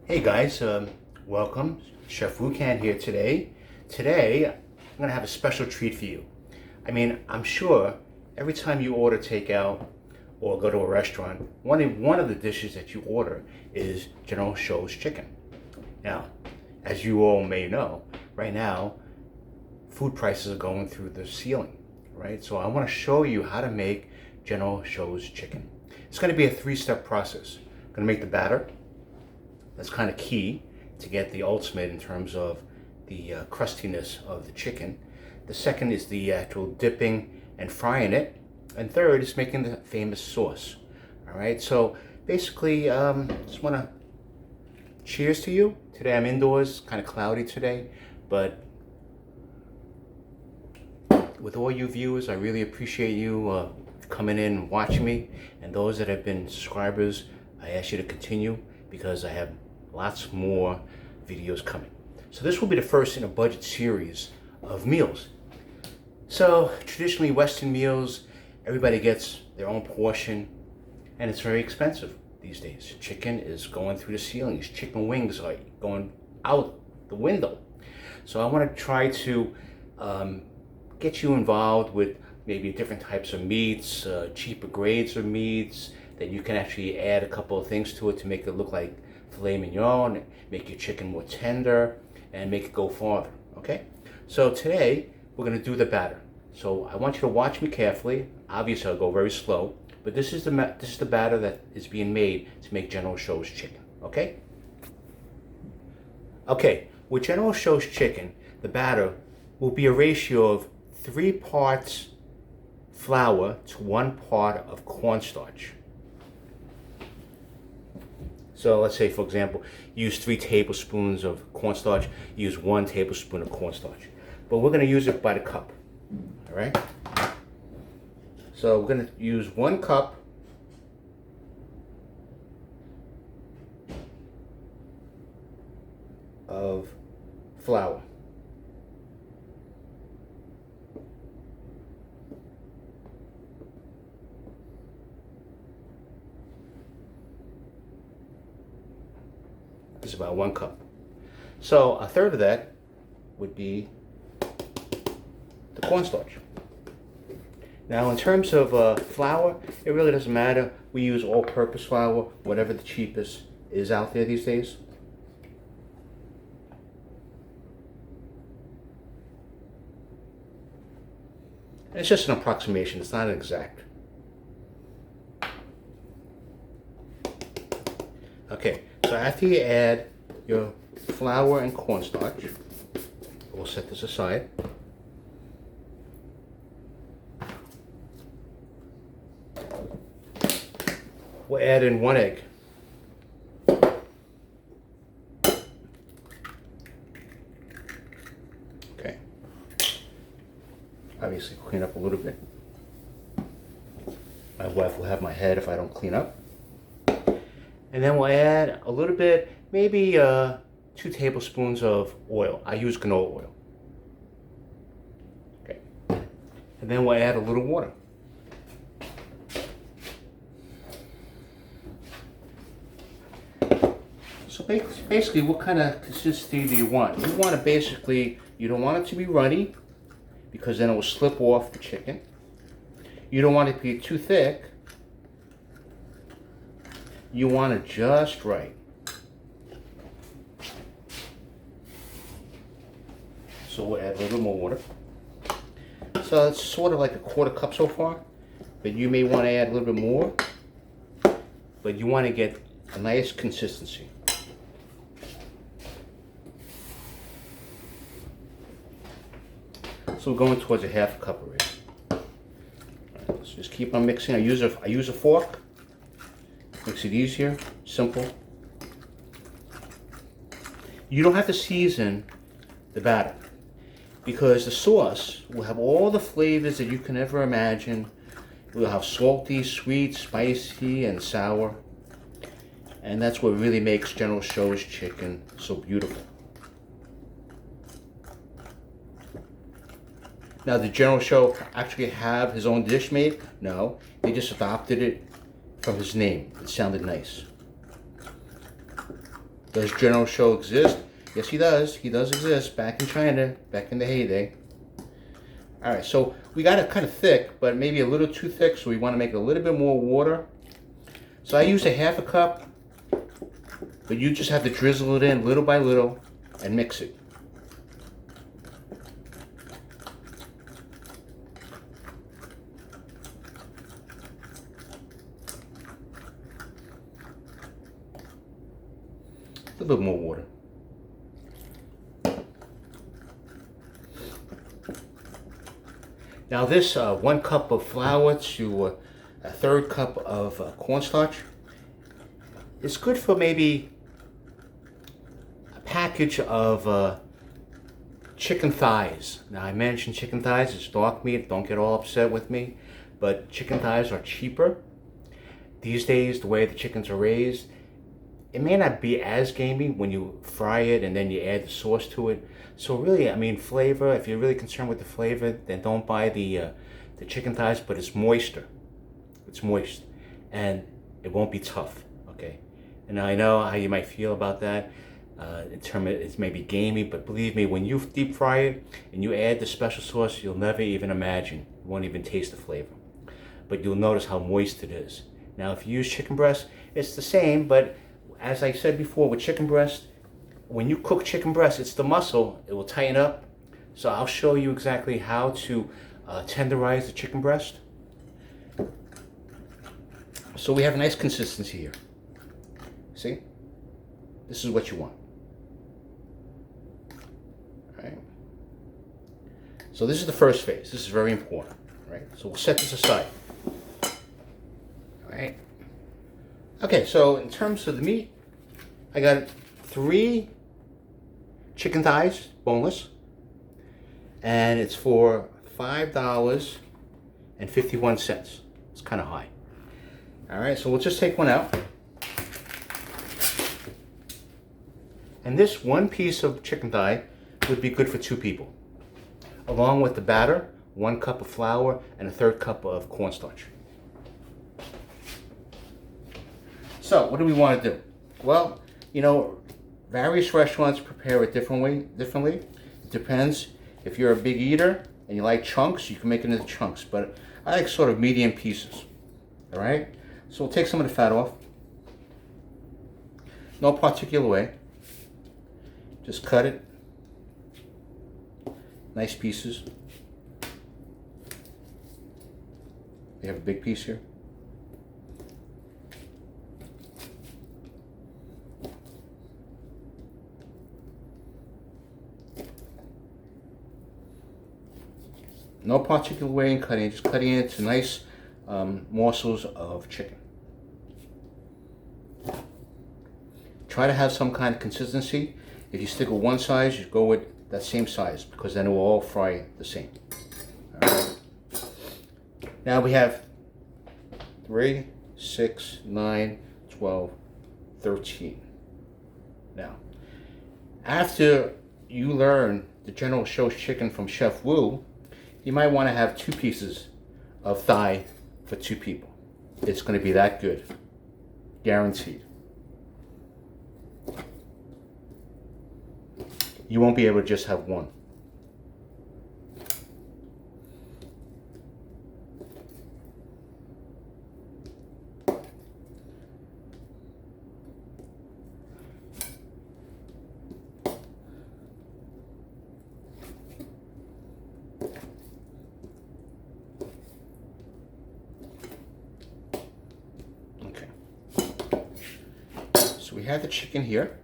Hey guys, welcome. Chef Wukan here today. Today, I'm gonna have a special treat for you. I'm sure every time you order takeout or go to a restaurant, one of the dishes that you order is General Tso's chicken. Now, as you all may know, right now, food prices are going through the ceiling, right? So I wanna show you how to make General Tso's chicken. It's gonna be a three-step process. I'm gonna make the batter. That's kind of key to get the ultimate in terms of the crustiness of the chicken. The second is the actual dipping and frying it. And third is making the famous sauce. All right, so basically, just want to cheers to you. Today I'm indoors, kind of cloudy today, but with all you viewers, I really appreciate you coming in and watching me. And those that have been subscribers, I ask you to continue because I have lots more videos coming. So this will be the first in a budget series of meals. So traditionally Western meals, everybody gets their own portion and it's very expensive these days. Chicken is going through the ceilings. Chicken wings are going out the window. So I want to try to get you involved with maybe different types of meats, cheaper grades of meats, that you can actually add a couple of things to it to make it look like filet mignon, make your chicken more tender, and make it go farther, okay? So today, we're gonna do the batter. So I want you to watch me carefully. Obviously, I'll go very slow, but this is the batter that is being made to make General Tso's chicken, okay? Okay, with General Tso's chicken, the batter will be a ratio of 3 parts flour to 1 part of cornstarch. So let's say, for example, use 3 tablespoons of cornstarch, use 1 tablespoon of cornstarch. But we're going to use it by the cup, all right? So we're going to use 1 cup of flour. Is about 1 cup. So a third of that would be the cornstarch. Now in terms of flour, it really doesn't matter. We use all-purpose flour, whatever the cheapest is out there these days. And it's just an approximation, it's not an exact. Okay, so after you add your flour and cornstarch, we'll set this aside. We'll add in 1 egg. Okay. Obviously clean up a little bit. My wife will have my head if I don't clean up. And then we'll add a little bit, maybe 2 tablespoons of oil. I use canola oil. Okay. And then we'll add a little water. So basically, what kind of consistency do you want? You want to basically, you don't want it to be runny because then it will slip off the chicken. You don't want it to be too thick. You want it just right. So we'll add a little more water. So it's sort of like a 1/4 cup so far, but you may want to add a little bit more, but you want to get a nice consistency. So we're going towards a 1/2 cup already. All right, let's just keep on mixing. I use a fork. Makes it easier, simple. You don't have to season the batter because the sauce will have all the flavors that you can ever imagine. It will have salty, sweet, spicy, and sour. And that's what really makes General Tso's chicken so beautiful. Now, did General Tso actually have his own dish made? No, they just adopted it from his name. It sounded nice. Does General Show exist? Yes, he does. He does exist back in China, back in the heyday. All right, so we got it kind of thick, but maybe a little too thick, so we want to make a little bit more water. So I use a half a cup, but you just have to drizzle it in little by little and mix it. A little bit more water. Now this 1 cup of flour to a 1/3 cup of cornstarch is good for maybe a package of chicken thighs. Now I mentioned chicken thighs, it's dark meat, don't get all upset with me, but chicken thighs are cheaper. These days, the way the chickens are raised, it may not be as gamey when you fry it and then you add the sauce to it. So really, I mean, flavor, if you're really concerned with the flavor, then don't buy the chicken thighs, but it's moister. It's moist and it won't be tough, okay? And I know how you might feel about that. In terms of it's maybe gamey, but believe me, when you deep fry it and you add the special sauce, you'll never even imagine. You won't even taste the flavor. But you'll notice how moist it is. Now, if you use chicken breast, it's the same, but as I said before, with chicken breast, when you cook chicken breast, it's the muscle. It will tighten up. So I'll show you exactly how to tenderize the chicken breast. So we have a nice consistency here. See? This is what you want. All right. So this is the first phase. This is very important. Right? So we'll set this aside. All right. Okay, so in terms of the meat, I got 3 chicken thighs, boneless, and it's for $5.51. It's kind of high. All right, so we'll just take one out. And this 1 piece of chicken thigh would be good for 2 people, along with the batter, 1 cup of flour, and a 1/3 cup of cornstarch. So what do we want to do? Well, you know, various restaurants prepare it differently. It depends. If you're a big eater and you like chunks, you can make it into chunks. But I like sort of medium pieces. All right? So we'll take some of the fat off. No particular way. Just cut it. Nice pieces. We have a big piece here. No particular way in cutting, just cutting it to nice morsels of chicken. Try to have some kind of consistency. If you stick with one size, you go with that same size because then it will all fry the same. All right. Now we have 3, 6, 9, 12, 13. Now, after you learn the General Tso's chicken from Chef Wu, you might want to have 2 pieces of thigh for 2 people. It's going to be that good. Guaranteed. You won't be able to just have 1. So we have the chicken here.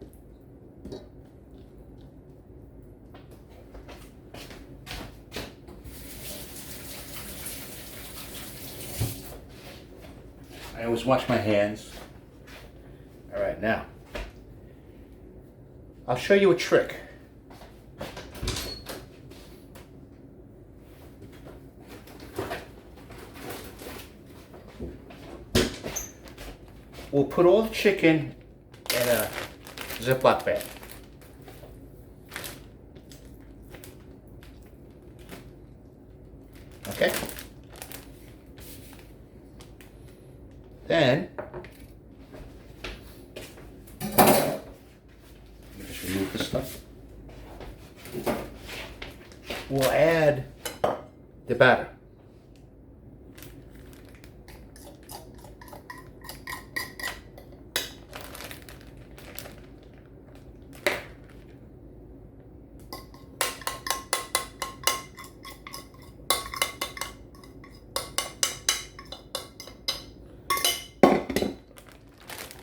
I always wash my hands. All right, now I'll show you a trick. We'll put all the chicken in a Ziploc bag. Okay? Then this stuff. We'll add the batter.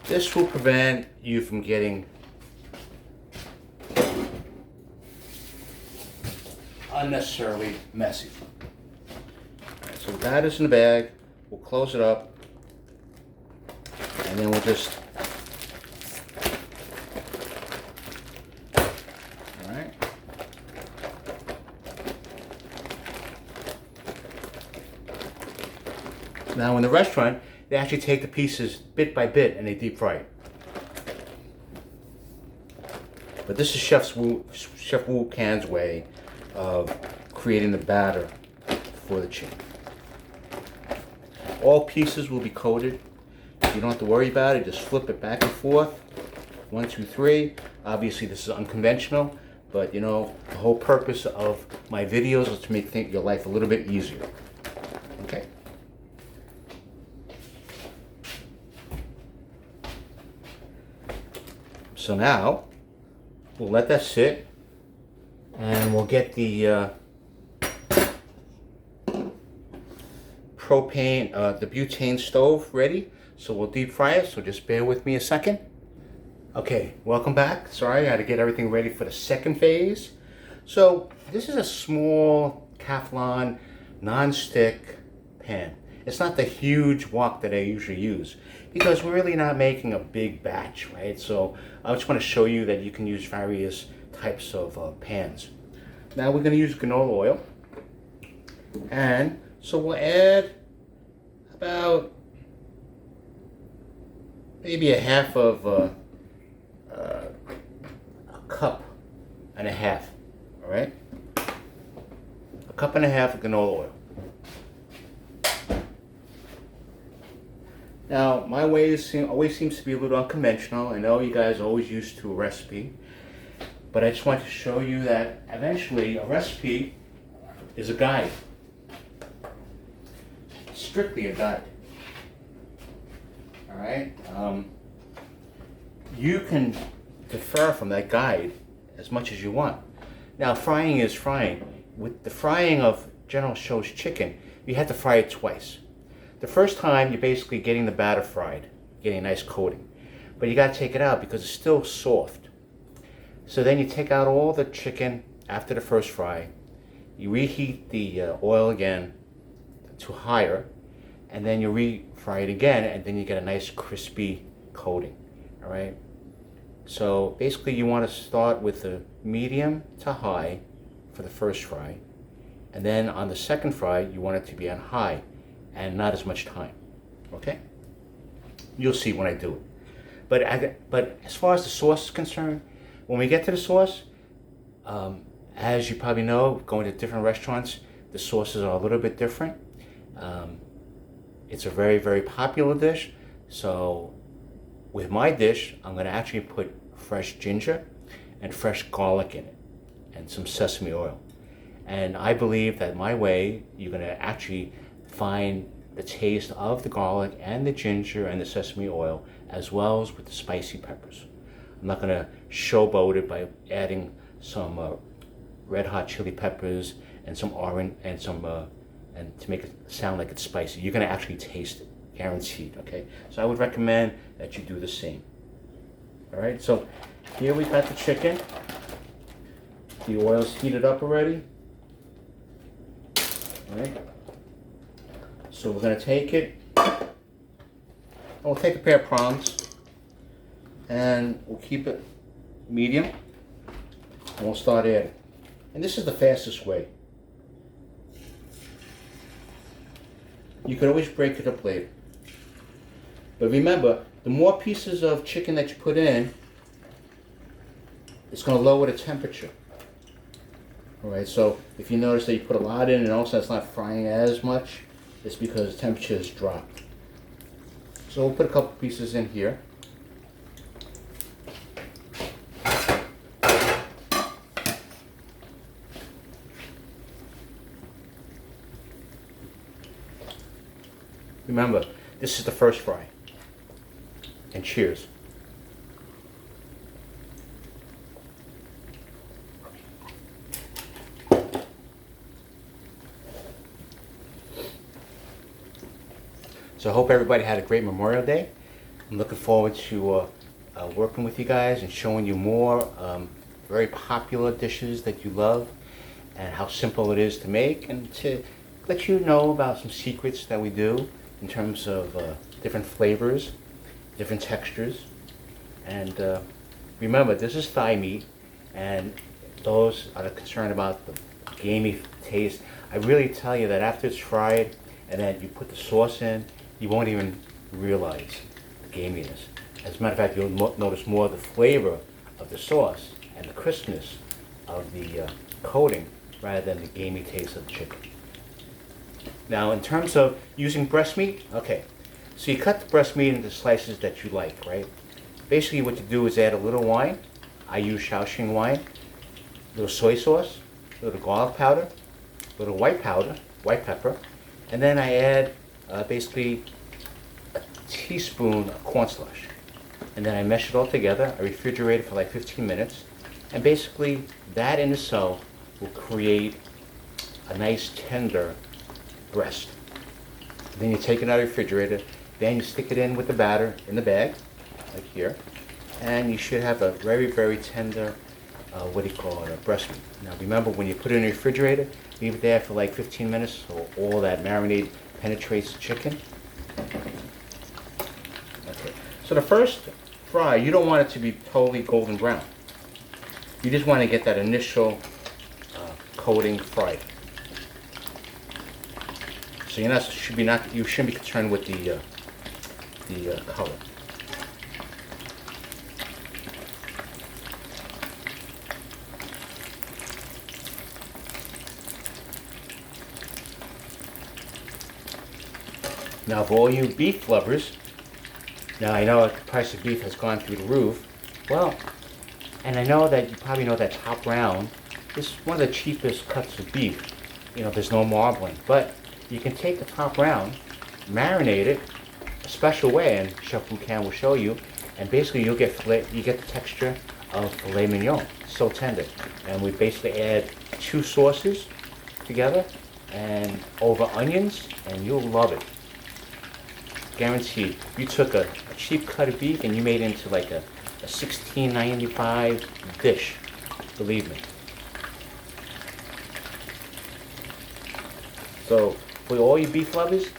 This will prevent you from getting unnecessarily messy. Alright, so the batter's in the bag. We'll close it up, and then we'll just. Alright. Now in the restaurant, they actually take the pieces bit by bit and they deep fry it. But this is Chef Wu Can's way of creating the batter for the chicken. All pieces will be coated. You don't have to worry about it. Just flip it back and forth. 1, 2, 3. Obviously this is unconventional, but you know, the whole purpose of my videos is to make your life a little bit easier. Okay? So now, we'll let that sit, and we'll get the the butane stove ready. So we'll deep fry it, so just bear with me a second. Okay, welcome back. Sorry, I had to get everything ready for the second phase. So this is a small Teflon non-stick pan. It's not the huge wok that I usually use because we're really not making a big batch, right? So I just want to show you that you can use various types of pans. Now we're going to use canola oil, and so we'll add about maybe a half of a cup and a half, all right? A cup and a half of canola oil. Now, my way always seems to be a little unconventional. I know you guys are always used to a recipe, but I just want to show you that eventually a recipe is a guide. Strictly a guide. All right? You can defer from that guide as much as you want. Now, frying is frying. With the frying of General Tso's chicken, you have to fry it twice. The first time, you're basically getting the batter fried, getting a nice coating. But you got to take it out because it's still soft. So then you take out all the chicken after the first fry. You reheat the oil again to higher, and then you refry it again, and then you get a nice crispy coating. All right. So basically, you want to start with the medium to high for the first fry, and then on the second fry, you want it to be on high and not as much time. Okay? You'll see when I do it. But as far as the sauce is concerned, when we get to the sauce, as you probably know, going to different restaurants, the sauces are a little bit different. It's a very, very popular dish. So with my dish, I'm going to actually put fresh ginger and fresh garlic in it and some sesame oil. And I believe that my way, you're going to actually find the taste of the garlic and the ginger and the sesame oil, as well as with the spicy peppers. I'm not going to showboat it by adding some red hot chili peppers and some orange and some and to make it sound like it's spicy. You're going to actually taste it, guaranteed. Okay, so I would recommend that you do the same. All right, so here we got the chicken. The oil's heated up already. All right. So we're going to take it, and we'll take a pair of prongs, and we'll keep it medium, and we'll start adding. And this is the fastest way. You can always break it up later. But remember, the more pieces of chicken that you put in, it's going to lower the temperature. All right, so if you notice that you put a lot in and also it's not frying as much, it's because the temperature has dropped. So we'll put a couple pieces in here. Remember, this is the first fry. And cheers. So I hope everybody had a great Memorial Day. I'm looking forward to working with you guys and showing you more very popular dishes that you love and how simple it is to make, and to let you know about some secrets that we do in terms of different flavors, different textures. And remember, this is thigh meat, and those that are concerned about the gamey taste, I really tell you that after it's fried and then you put the sauce in, you won't even realize the gaminess. As a matter of fact, you'll notice more of the flavor of the sauce and the crispness of the coating rather than the gamey taste of the chicken. Now, in terms of using breast meat, okay, so you cut the breast meat into slices that you like, right? Basically what you do is add a little wine. I use Shaoxing wine, a little soy sauce, a little garlic powder, a little white pepper, and then I add basically a teaspoon of cornstarch. And then I mesh it all together. I refrigerate it for like 15 minutes. And basically that in itself will create a nice tender breast. Then you take it out of the refrigerator, then you stick it in with the batter in the bag, like here, and you should have a very, very tender, a breast meat. Now remember, when you put it in the refrigerator, leave it there for like 15 minutes so all that marinade penetrates the chicken. Okay, so the first fry, you don't want it to be totally golden brown. You just want to get that initial coating fried. So you shouldn't be concerned with the color. Now, for all you beef lovers, now I know the price of beef has gone through the roof. Well, and I know that you probably know that top round is one of the cheapest cuts of beef. You know, there's no marbling, but you can take the top round, marinate it a special way, and Chef Buchan will show you, and basically you get the texture of filet mignon, so tender. And we basically add two sauces together and over onions, and you'll love it. Guaranteed. You took a cheap cut of beef and you made it into like a $16.95 dish, believe me. So for all you beef lovers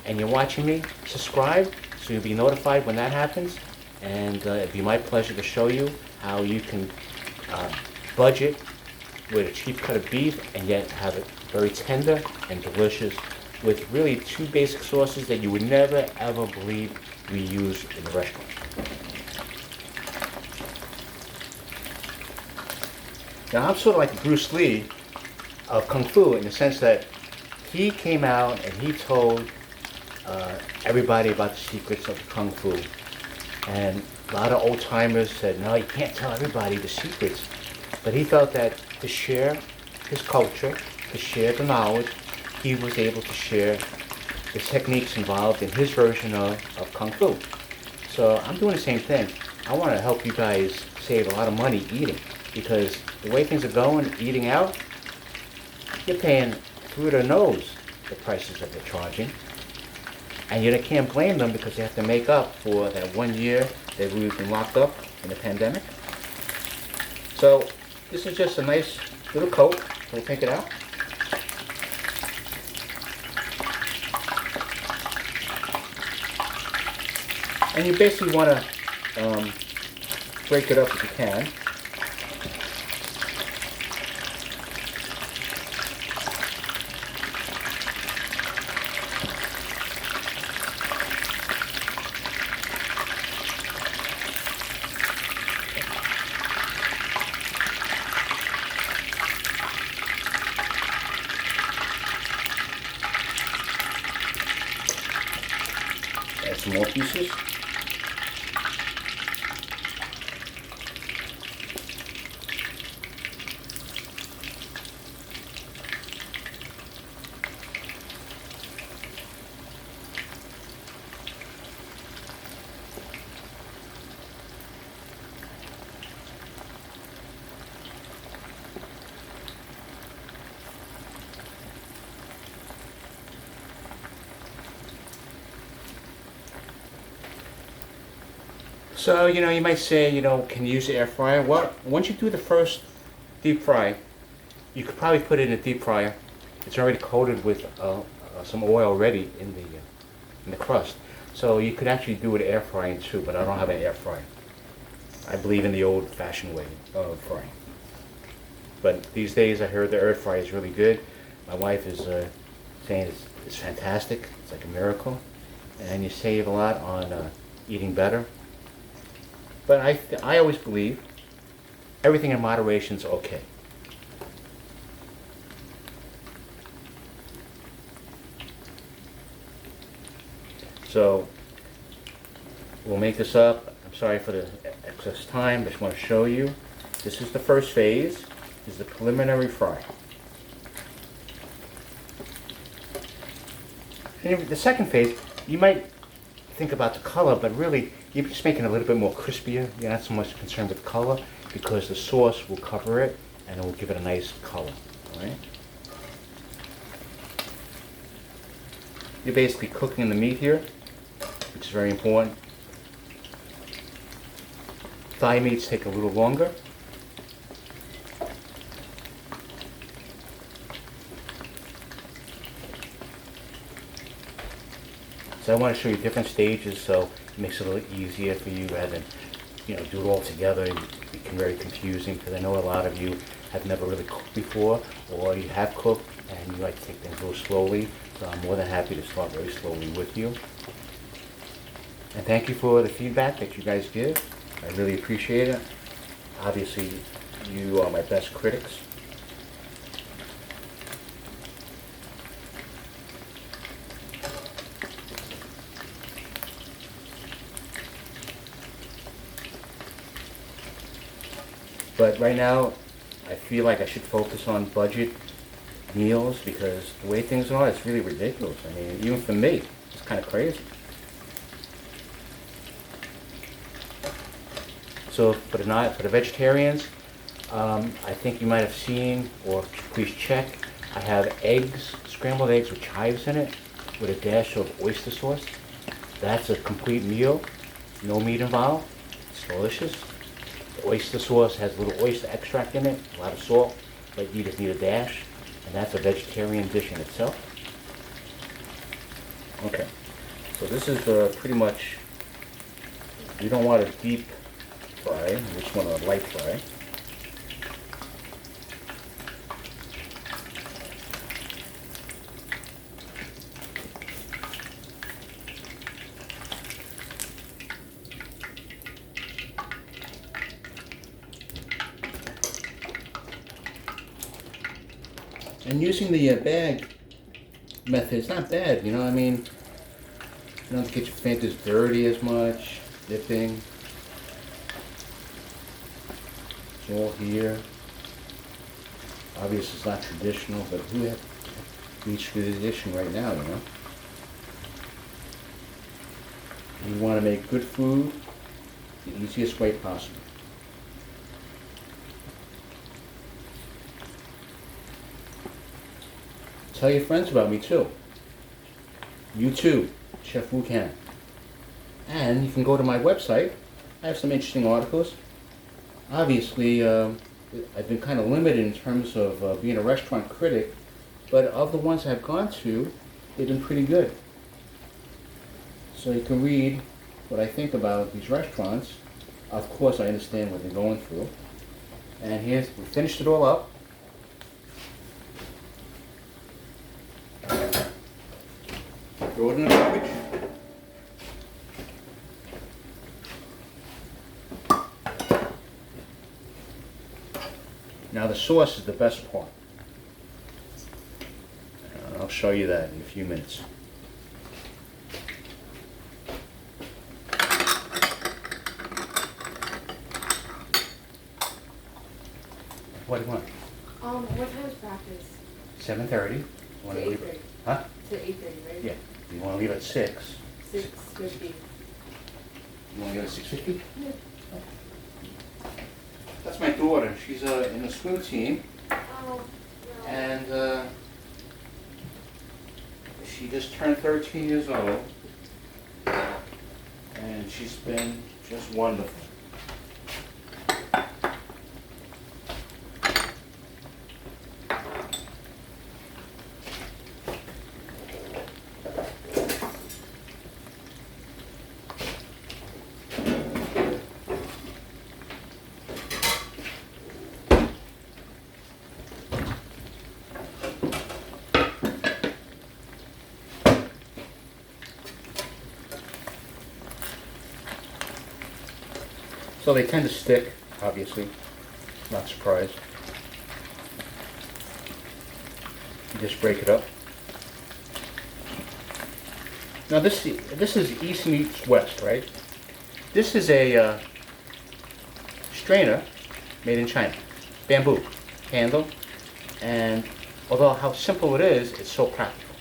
and you're watching me, subscribe so you'll be notified when that happens, and it'd be my pleasure to show you how you can budget with a cheap cut of beef and yet have it very tender and delicious with really two basic sauces that you would never ever believe we use in the restaurant. Now I'm sort of like Bruce Lee of Kung Fu in the sense that he came out and he told everybody about the secrets of Kung Fu. And a lot of old timers said, no, you can't tell everybody the secrets. But he felt that to share his culture, to share the knowledge, he was able to share the techniques involved in his version of Kung Fu. So I'm doing the same thing. I want to help you guys save a lot of money eating, because the way things are going, eating out, you're paying through their nose the prices that they're charging. And you can't blame them because they have to make up for that 1 year that we've been locked up in the pandemic. So this is just a nice little coat. We'll take it out. And you basically want to break it up if you can. Add some more pieces. So, you might say, can you use the air fryer? Well, once you do the first deep fry, you could probably put it in a deep fryer. It's already coated with some oil already in the crust. So you could actually do it air frying too, but I don't have an air fryer. I believe in the old-fashioned way of frying. But these days I heard the air fryer is really good. My wife is saying it's fantastic. It's like a miracle. And you save a lot on eating better. But I always believe everything in moderation is okay. So we'll make this up. I'm sorry for the excess time. I just want to show you. This is the first phase. This is the preliminary fry. And the second phase, you might think about the color, but really you're just making it a little bit more crispier. You're not so much concerned with color because the sauce will cover it and it will give it a nice color. All right? You're basically cooking the meat here, which is very important. Thigh meats take a little longer. So I want to show you different stages so it makes it a little easier for you rather than, do it all together and it become very confusing because I know a lot of you have never really cooked before or you have cooked and you like to take things a little slowly. So I'm more than happy to start very slowly with you. And thank you for the feedback that you guys give. I really appreciate it. Obviously, you are my best critics. But right now, I feel like I should focus on budget meals because the way things are, it's really ridiculous. I mean, even for me, it's kind of crazy. So for the vegetarians, I think you might have seen, or please check, I have eggs, scrambled eggs with chives in it, with a dash of oyster sauce. That's a complete meal, no meat involved. It's delicious. The oyster sauce has a little oyster extract in it, a lot of salt, but you just need a dash, and that's a vegetarian dish in itself. Okay, so this is pretty much, you don't want a deep fry, you just want a light fry. And using the bag method, it's not bad, I mean, you don't have to get your fingers dirty as much, dipping. It's all here. Obviously it's not traditional, but who has reached tradition right now, You want to make good food the easiest way possible. Tell your friends about me too. YouTube, Chef Wu Can. And you can go to my website. I have some interesting articles. Obviously, I've been kind of limited in terms of being a restaurant critic, but of the ones I've gone to, they've been pretty good. So you can read what I think about these restaurants. Of course, I understand what they're going through. And we finished it all up. Throw it in the garbage. Now the sauce is the best part. I'll show you that in a few minutes. What do you want? What time is practice? 7:30. To 8:30. Huh? To 8:30, right? Yeah. You want to leave at 6? 6:50. You want to go at 6:50? Yeah. That's my daughter. She's in the swim team, Oh, no. and she just turned 13 years old. And she's Just wonderful. So they tend to stick, obviously. Not surprised. You just break it up. Now this is East meets West, right? This is a strainer made in China. Bamboo handle. And although how simple it is, it's so practical.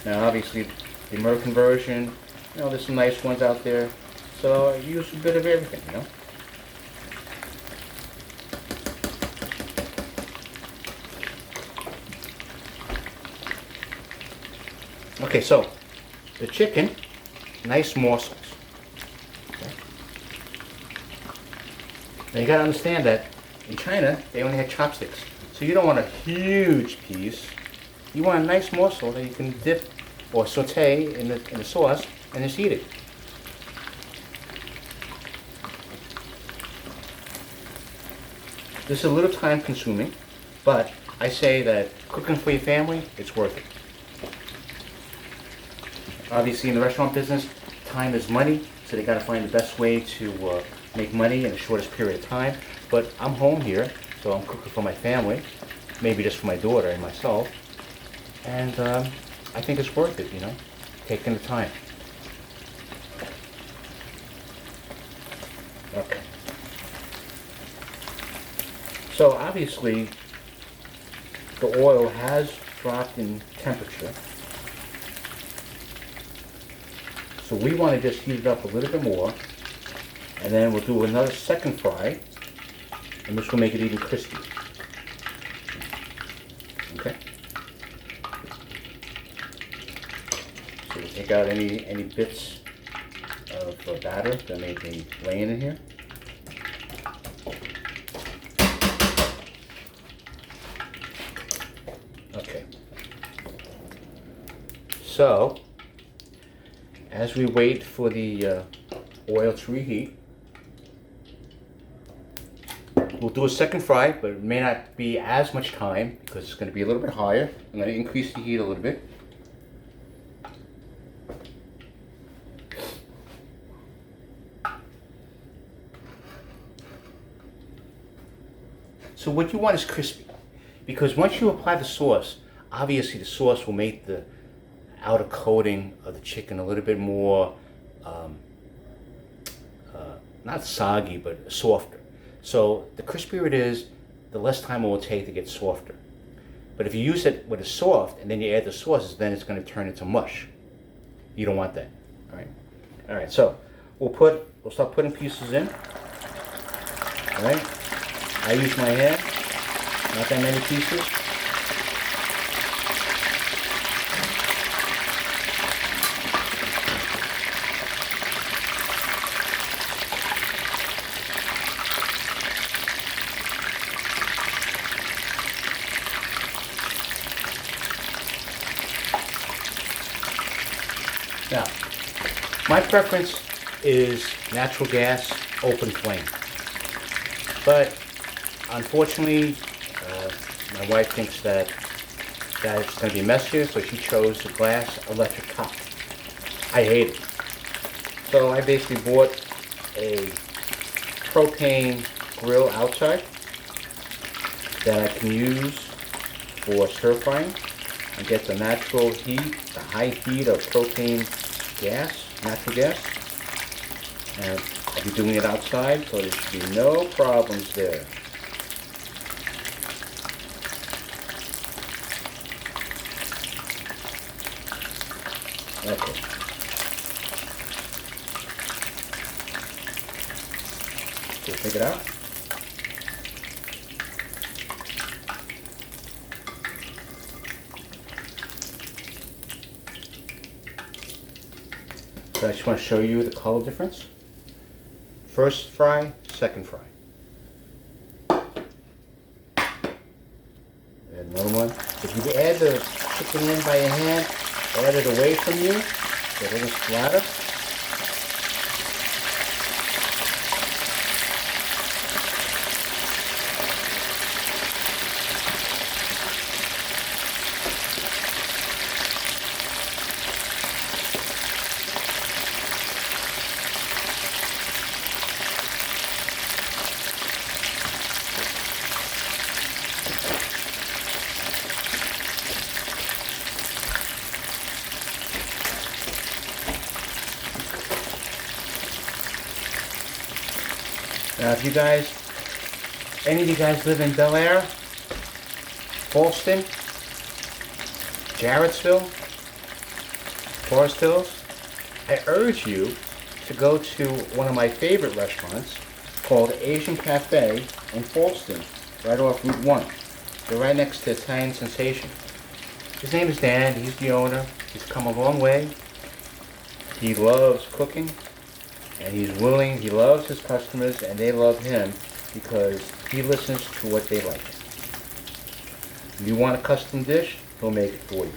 Now obviously the American version, you know, there's some nice ones out there. So I use a bit of everything, you know. Okay, so the chicken, nice morsels. Okay. Now you gotta understand that in China they only had chopsticks, so you don't want a huge piece. You want a nice morsel that you can dip or saute in the sauce and just eat it. This is a little time consuming, but I say that cooking for your family, it's worth it. Obviously in the restaurant business, time is money, so they gotta find the best way to make money in the shortest period of time. But I'm home here, so I'm cooking for my family, maybe just for my daughter and myself. And I think it's worth it, you know, taking the time. Okay. So obviously, the oil has dropped in temperature. So we want to just heat it up a little bit more, and then we'll do another second fry, and this will make it even crispy. Okay. So we'll take out any bits of batter that may be laying in here. Okay. So, as we wait for the oil to reheat, we'll do a second fry, but it may not be as much time because it's going to be a little bit higher. I'm going to increase the heat a little bit. So what you want is crispy, because once you apply the sauce, obviously the sauce will make the outer coating of the chicken a little bit more, not soggy, but softer. So the crispier it is, the less time it will take to get softer. But if you use it when it's soft and then you add the sauces, then it's going to turn into mush. You don't want that. All right. All right. So we'll start putting pieces in. All right. I use my hand. Not that many pieces. Now, my preference is natural gas, open flame. But unfortunately, my wife thinks that it's going to be messier, so she chose the glass electric top. I hate it. So I basically bought a propane grill outside that I can use for stir frying and get the natural heat, the high heat of propane gas, natural gas. And I'll be doing it outside, so there should be no problems there. Okay. So take it out. So I just want to show you the color difference. first fry, second fry. And another one. If you add the chicken in by your hand, add it away from you, so it doesn't splatter. Now, if you guys, any of you guys live in Bel Air, Boston, Jarrettsville, Forest Hills, I urge you to go to one of my favorite restaurants called Asian Cafe in Boston, right off Route 1. They're right next to Italian Sensation. His name is Dan. He's the owner. He's come a long way. He loves cooking. And he loves his customers, and they love him because he listens to what they like. If you want a custom dish, he'll make it for you.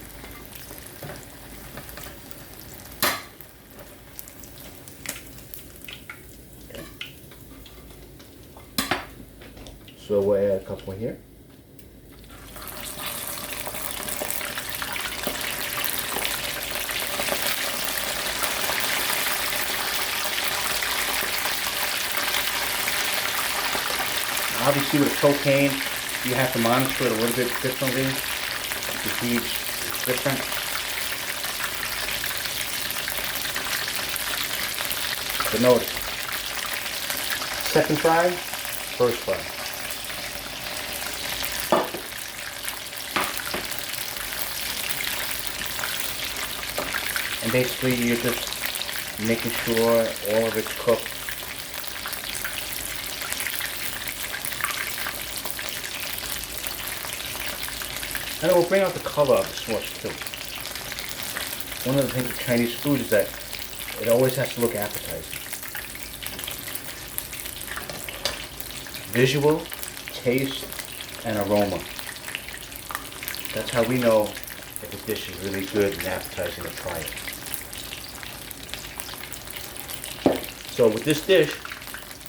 Okay. So we'll add a couple here. Obviously with propane, you have to monitor it a little bit differently. The heat is different. But notice, second fry, first fry. And basically you're just making sure all of it's cooked. And it will bring out the color of the sauce too. One of the things with Chinese food is that it always has to look appetizing. Visual, taste, and aroma. That's how we know if a dish is really good and appetizing to try it. So with this dish,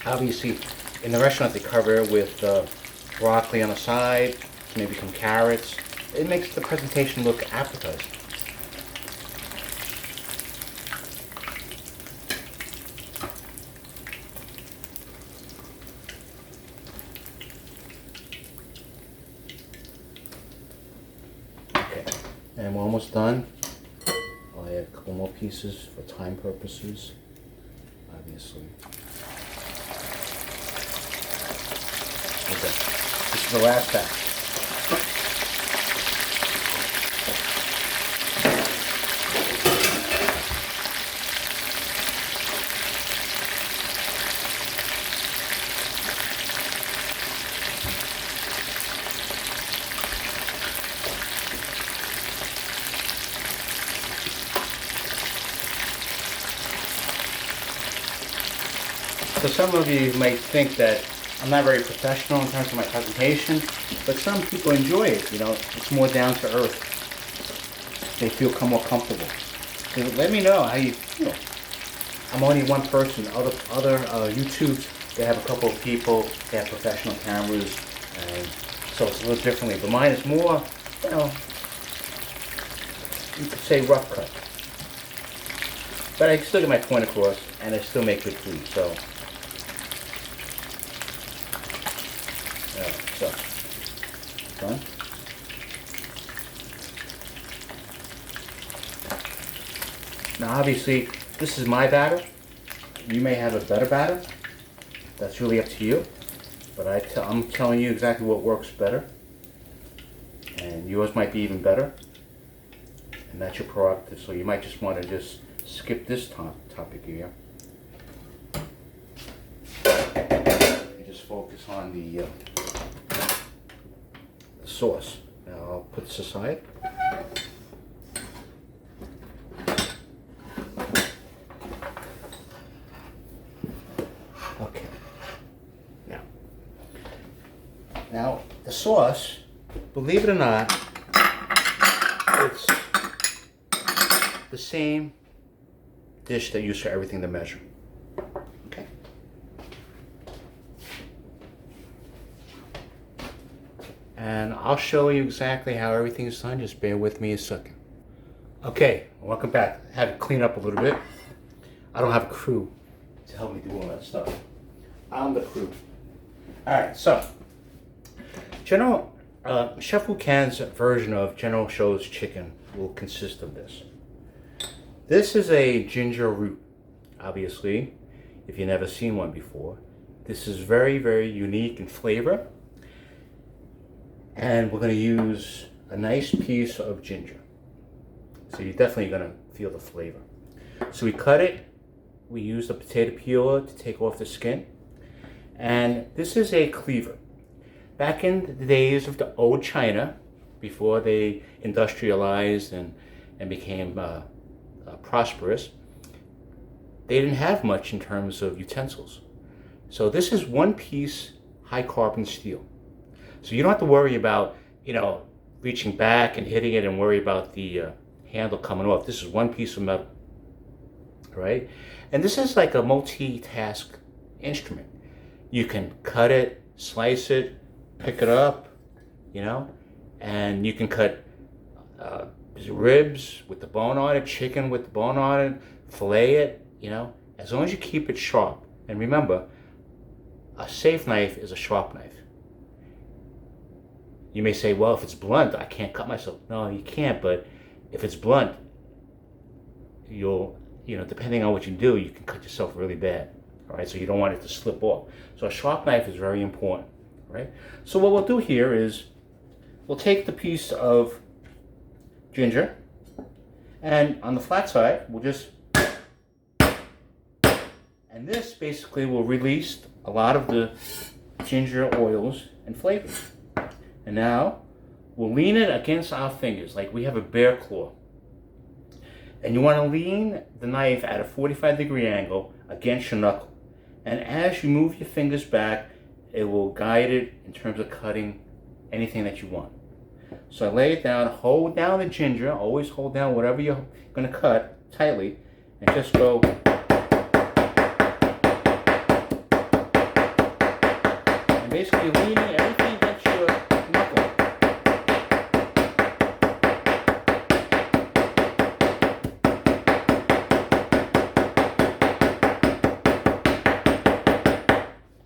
obviously in the restaurant they cover it with broccoli on the side, maybe some carrots. It makes the presentation look appetizing. Okay, and we're almost done. I'll add a couple more pieces for time purposes, obviously. Okay, this is the last batch. So some of you might think that I'm not very professional in terms of my presentation, but some people enjoy it, you know, it's more down to earth. They feel more comfortable. So let me know how you feel. I'm only one person. Other YouTubes, they have a couple of people, they have professional cameras, and so it's a little differently. But mine is more, you know, you could say rough cut. But I still get my point across, and I still make good food, so. So, done. Now obviously, this is my batter. You may have a better batter. That's really up to you. But I'm telling you exactly what works better. And yours might be even better. And that's your prerogative. So you might just want to just skip this topic here. You just focus on the sauce. Now I'll put this aside. Now, the sauce, believe it or not, it's the same dish that you use for everything to measure. Okay. And I'll show you exactly how everything is done. Just bear with me a second. Okay, welcome back. I had to clean up a little bit. I don't have a crew to help me do all that stuff. I'm the crew. Alright, so General Chef Wu Can's version of General Tso's chicken will consist of this. This is a ginger root, obviously, if you've never seen one before. This is very, very unique in flavor. And we're going to use a nice piece of ginger. So you're definitely going to feel the flavor. So we cut it. We use the potato peeler to take off the skin. And this is a cleaver. Back in the days of the old China, before they industrialized and became prosperous, they didn't have much in terms of utensils. So this is one piece high carbon steel. So you don't have to worry about, reaching back and hitting it and worry about the handle coming off. This is one piece of metal, right? And this is like a multitask instrument. You can cut it, slice it, pick it up, and you can cut ribs with the bone on it, chicken with the bone on it, fillet it, as long as you keep it sharp. And remember, a safe knife is a sharp knife. You may say, well, if it's blunt, I can't cut myself. No, you can't, but if it's blunt, you'll, depending on what you do, you can cut yourself really bad, all right? So you don't want it to slip off. So a sharp knife is very important, right? So what we'll do here is we'll take the piece of ginger, and on the flat side, we'll just, and this basically will release a lot of the ginger oils and flavors. And now we'll lean it against our fingers like we have a bear claw. And you want to lean the knife at a 45-degree angle against your knuckle. And as you move your fingers back, it will guide it in terms of cutting anything that you want. So I lay it down, hold down the ginger, always hold down whatever you're going to cut tightly, and just go. And basically leaning everything against your knuckle.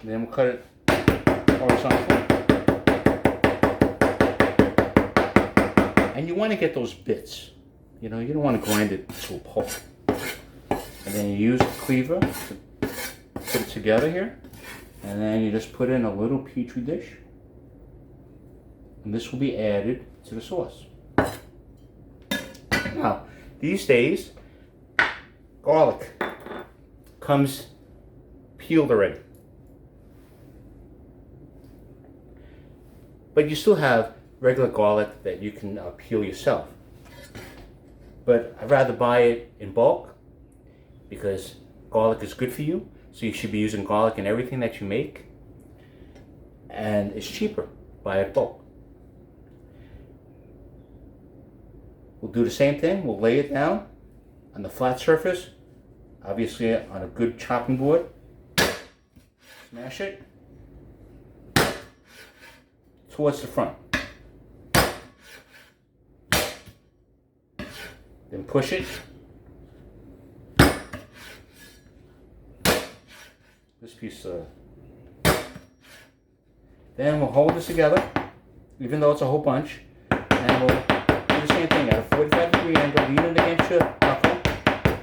And then we'll cut it horizontally. And you want to get those bits. You don't want to grind it to a pulp. And then you use the cleaver to put it together here. And then you just put in a little petri dish. And this will be added to the sauce. Now, these days, garlic comes peeled already. But you still have regular garlic that you can peel yourself. But I'd rather buy it in bulk because garlic is good for you. So you should be using garlic in everything that you make. And it's cheaper. Buy it bulk. We'll do the same thing. We'll lay it down on the flat surface. Obviously on a good chopping board. Smash it towards the front. Then push it. This piece. Then we'll hold this together, even though it's a whole bunch, and we'll do the same thing at a 45-degree angle, lean it against your knuckle,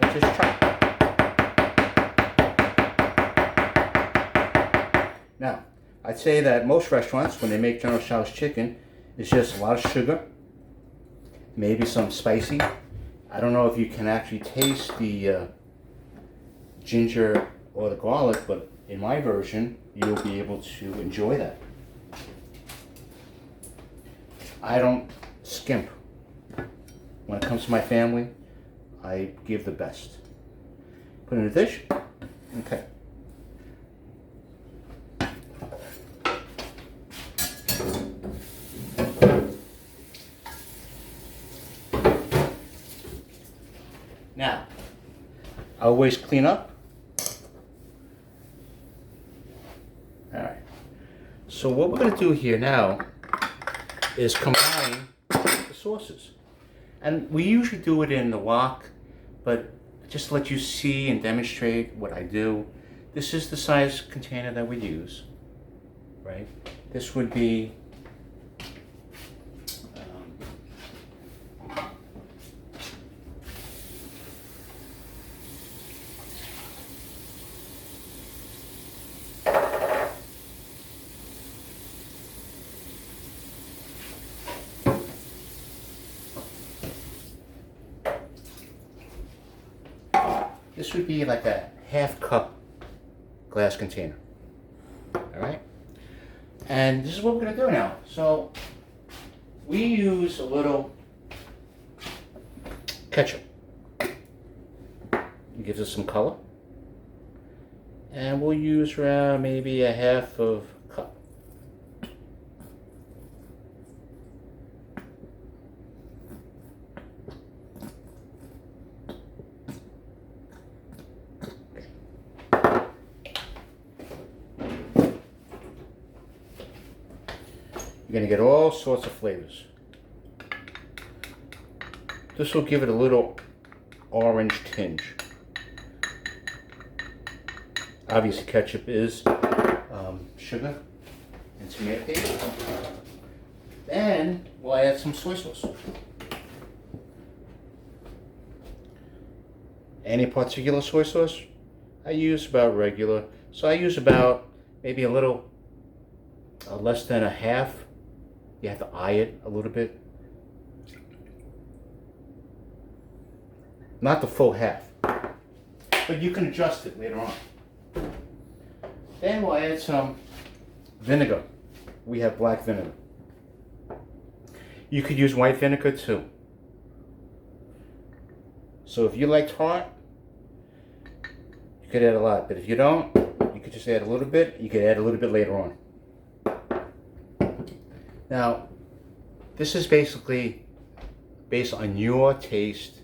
and just chop. Now, I'd say that most restaurants, when they make General Tso's chicken, it's just a lot of sugar, maybe some spicy. I don't know if you can actually taste the ginger or the garlic, but in my version, you'll be able to enjoy that. I don't skimp. When it comes to my family, I give the best. Put in a dish. Okay. always clean up. All right. So what we're going to do here now is combine the sauces. And we usually do it in the wok, but just to let you see and demonstrate what I do, this is the size container that we use, right? This would be this would be like a half cup glass container. All right. And this is what we're going to do now. So we use a little ketchup. It gives us some color. And we'll use around maybe a half of a cup. You're going to get all sorts of flavors. This will give it a little orange tinge. Obviously, ketchup is sugar and tomato paste. Then we'll add some soy sauce. Any particular soy sauce? I use about regular. So I use about maybe a little less than a half. You have to eye it a little bit. Not the full half. But you can adjust it later on. Then we'll add some vinegar. We have black vinegar. You could use white vinegar too. So if you like tart, you could add a lot. But if you don't, you could just add a little bit. You could add a little bit later on. Now, this is basically based on your taste,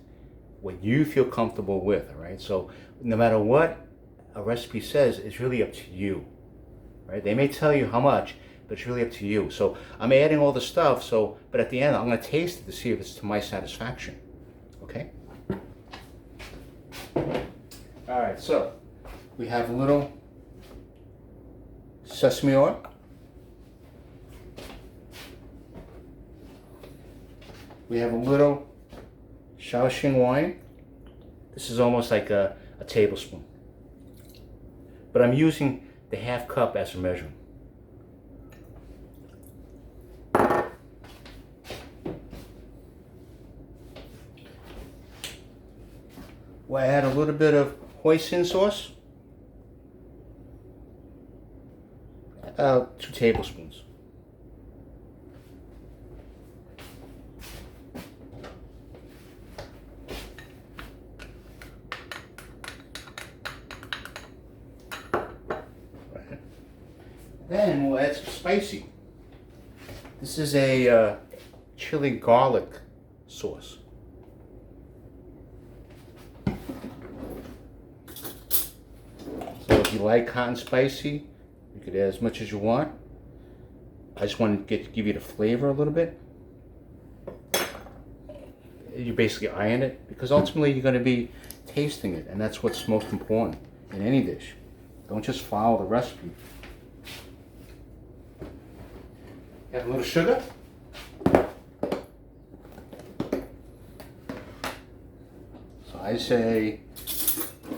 what you feel comfortable with, all right? So no matter what a recipe says, it's really up to you, right? They may tell you how much, but it's really up to you. So I'm adding all the stuff, but at the end, I'm gonna taste it to see if it's to my satisfaction, okay? All right, so we have a little sesame oil. We have a little Shaoxing wine. This is almost like a tablespoon. But I'm using the half cup as a measurement. We'll add a little bit of hoisin sauce. About 2 tablespoons. Then we'll add some spicy. This is a chili garlic sauce. So if you like hot and spicy, you could add as much as you want. I just want to give you the flavor a little bit. You basically iron it because ultimately you're going to be tasting it, and that's what's most important in any dish. Don't just follow the recipe. Add a little sugar. So I say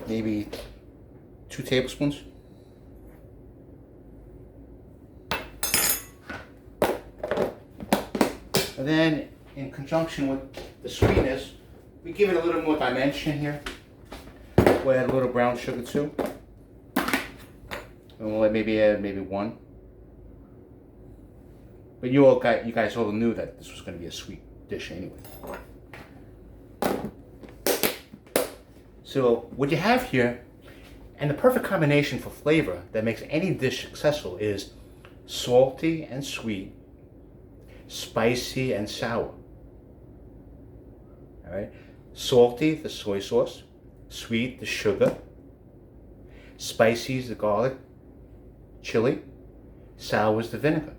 maybe 2 tablespoons. And then in conjunction with the sweetness, we give it a little more dimension here. We'll add a little brown sugar too. And we'll add maybe 1. But you guys all knew that this was going to be a sweet dish anyway. So what you have here, and the perfect combination for flavor that makes any dish successful is salty and sweet, spicy and sour. All right, salty, the soy sauce, Sweet, the sugar. Spicy is the garlic. Chili. Sour is the vinegar.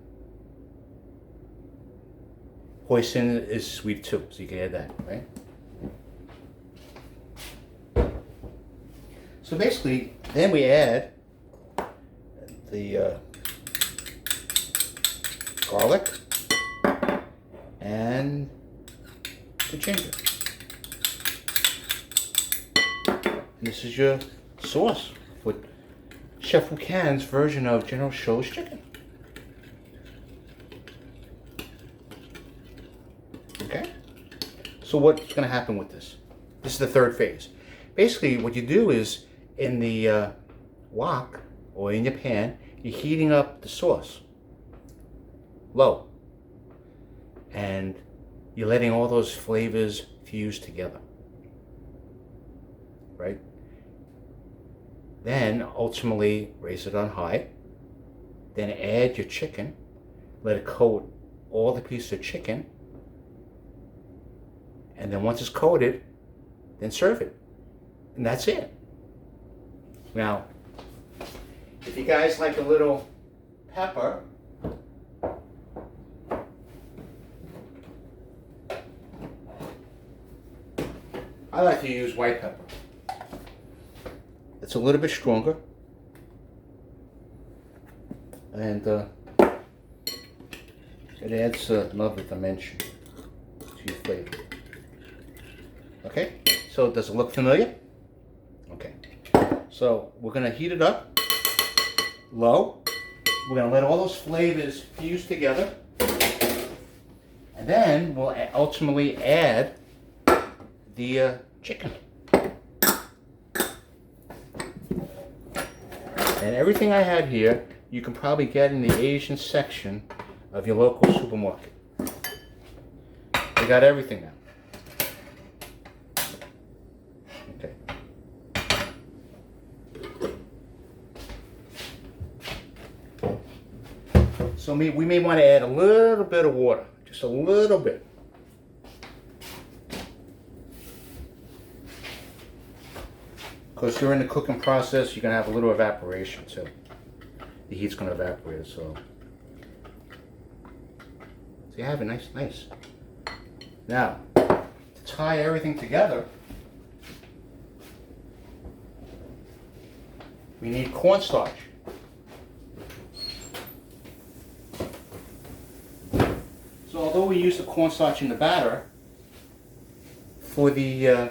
Hoisin is sweet too, so you can add that, right? So basically, then we add the garlic and the ginger. And this is your sauce with Chef Wukan's version of General Tso's chicken. Okay? So what's going to happen with this? This is the third phase. Basically, what you do is in the wok or in your pan, you're heating up the sauce low. And you're letting all those flavors fuse together. Right? Then ultimately raise it on high. Then add your chicken. Let it coat all the pieces of chicken. And then once it's coated, then serve it. And that's it. Now, if you guys like a little pepper, I like to use white pepper. It's a little bit stronger. And it adds another dimension to your flavor. Okay, so does it look familiar? Okay, so we're gonna heat it up low. We're gonna let all those flavors fuse together. And then we'll ultimately add the chicken. And everything I had here, you can probably get in the Asian section of your local supermarket. They got everything now. Okay. So we may want to add a little bit of water, just a little bit. Because during the cooking process, you're going to have a little evaporation too. The heat's going to evaporate, so you have it nice. Now, to tie everything together, we need cornstarch. So although we use the cornstarch in the batter, for the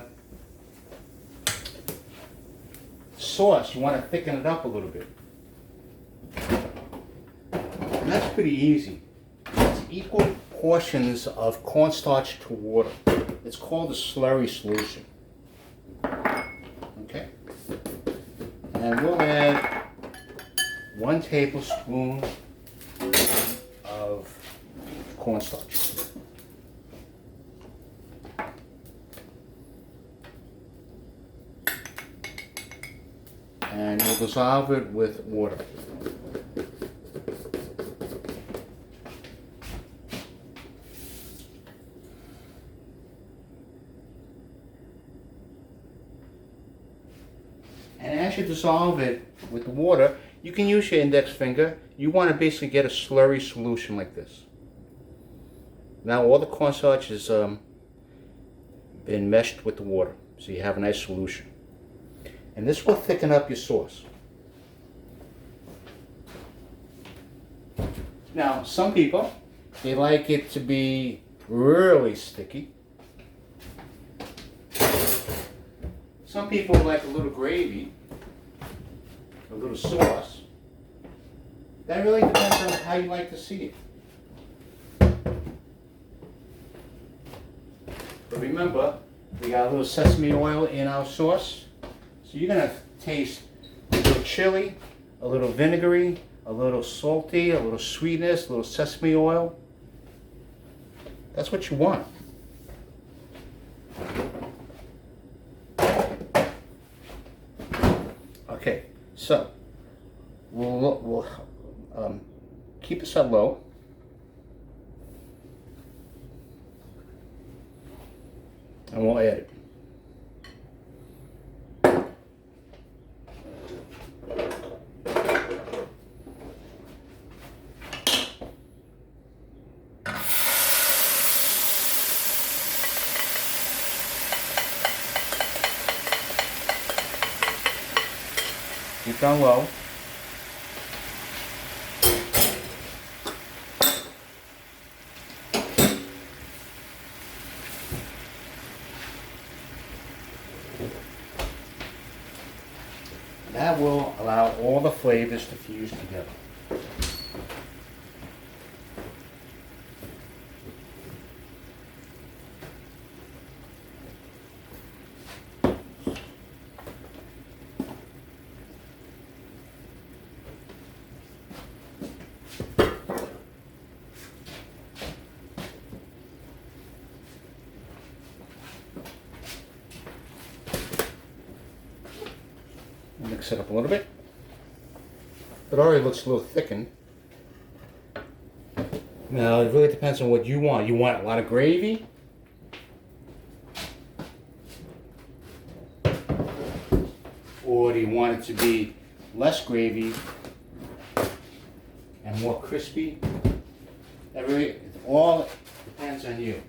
sauce, you want to thicken it up a little bit. And that's pretty easy. It's equal portions of cornstarch to water. It's called a slurry solution. Okay? And we'll add 1 tablespoon of cornstarch. And we'll dissolve it with water. And as you dissolve it with the water, you can use your index finger. You want to basically get a slurry solution like this. Now all the cornstarch has been meshed with the water, so you have a nice solution. And this will thicken up your sauce. Now, some people, they like it to be really sticky. Some people like a little gravy, a little sauce. That really depends on how you like to see it. But remember, we got a little sesame oil in our sauce. So you're going to taste a little chili, a little vinegary, a little salty, a little sweetness, a little sesame oil. That's what you want. Okay, so we'll keep this at low. And we'll add it. Keep it on low. That will allow all the flavors to fuse together. Mix it up a little bit. It already looks a little thickened. Now, it really depends on what you want. You want a lot of gravy? Or do you want it to be less gravy and more crispy? That really, it all depends on you.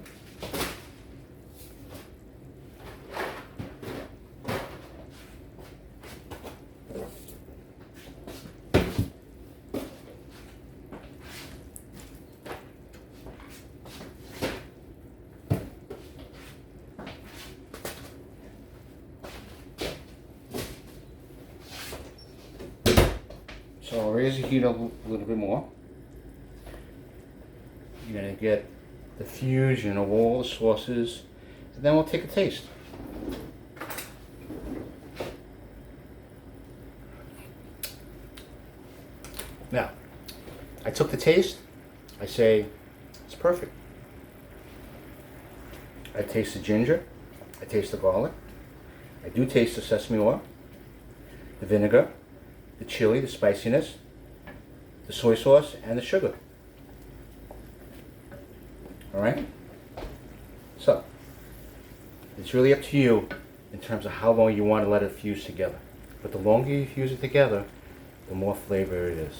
So I'll raise the heat up a little bit more. You're going to get the fusion of all the sauces, and then we'll take a taste. Now, I took the taste, I say it's perfect. I taste the ginger, I taste the garlic, I do taste the sesame oil, the vinegar, the chili, the spiciness, the soy sauce, and the sugar. Alright? So, it's really up to you in terms of how long you want to let it fuse together. But the longer you fuse it together, the more flavor it is.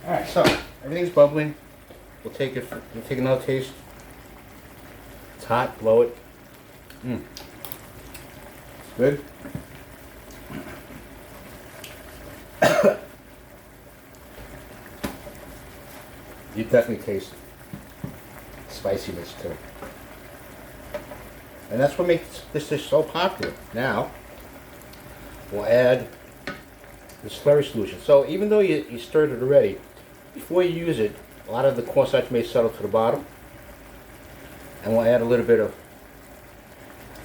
Alright, so everything's bubbling. We'll take another taste. It's hot, blow it. It's good. You definitely taste spiciness too. And that's what makes this dish so popular. Now, we'll add the slurry solution. So even though you stirred it already, before you use it, a lot of the cornstarch may settle to the bottom. And we'll add a little bit of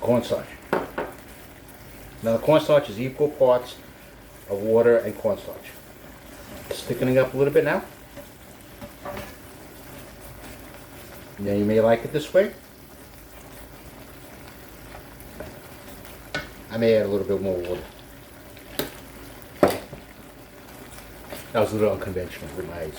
cornstarch. Now the cornstarch is equal parts of water and cornstarch. It's thickening up a little bit now. Now you may like it this way. I may add a little bit more water. That was a little unconventional with my eyes.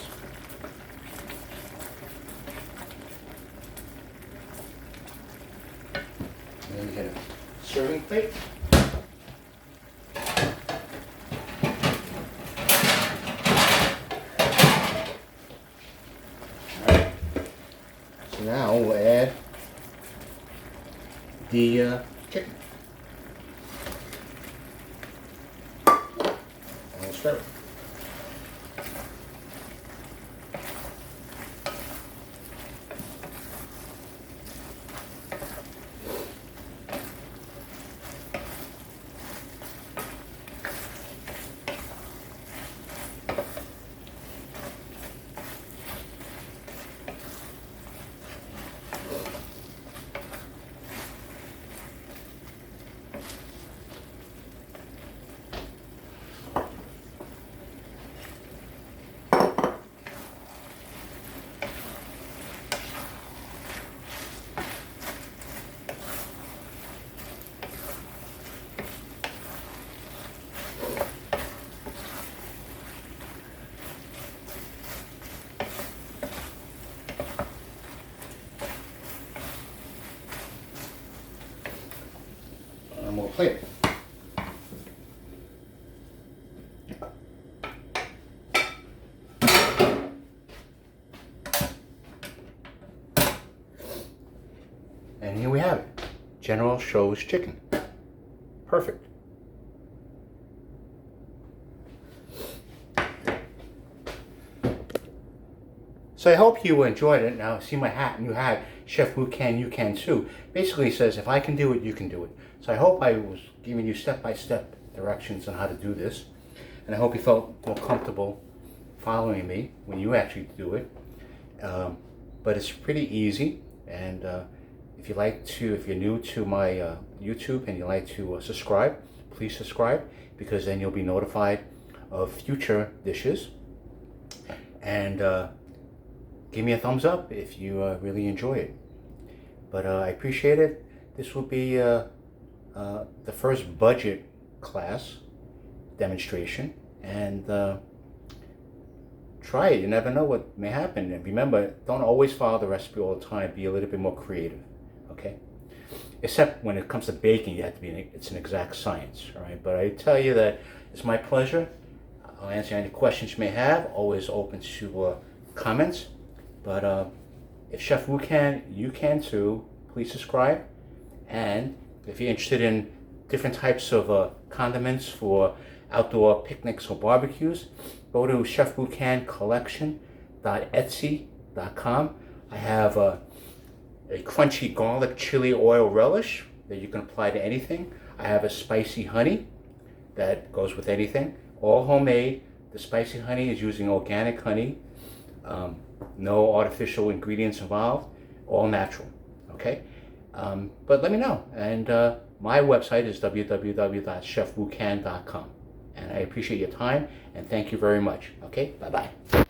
And then we get a serving plate. Alright. So now we'll add the chicken. And we'll stir it. one more plate. And here we have it. General Tso's chicken. Perfect. So I hope you enjoyed it. Now see my hat, new hat, Chef Wu Can, you can too. Basically says if I can do it, you can do it. So I hope I was giving you step-by-step directions on how to do this. And I hope you felt more comfortable following me when you actually do it. But it's pretty easy. And if you're new to my YouTube and you like to subscribe, please subscribe, because then you'll be notified of future dishes. And give me a thumbs up if you really enjoy it. But I appreciate it. This will be the first budget class demonstration, and try it. You never know what may happen. And remember, don't always follow the recipe all the time. Be a little bit more creative, okay? Except when it comes to baking, you have to be. It's an exact science, all right? But I tell you that it's my pleasure. I'll answer any questions you may have. Always open to comments. But if Chef Wu can, you can too. Please subscribe. And if you're interested in different types of condiments for outdoor picnics or barbecues, go to chefwucancollection.etsy.com. I have a crunchy garlic chili oil relish that you can apply to anything. I have a spicy honey that goes with anything. All homemade. The spicy honey is using organic honey. No artificial ingredients involved, all natural, okay? But let me know. And my website is www.chefwucan.com. And I appreciate your time, and thank you very much, okay? Bye-bye.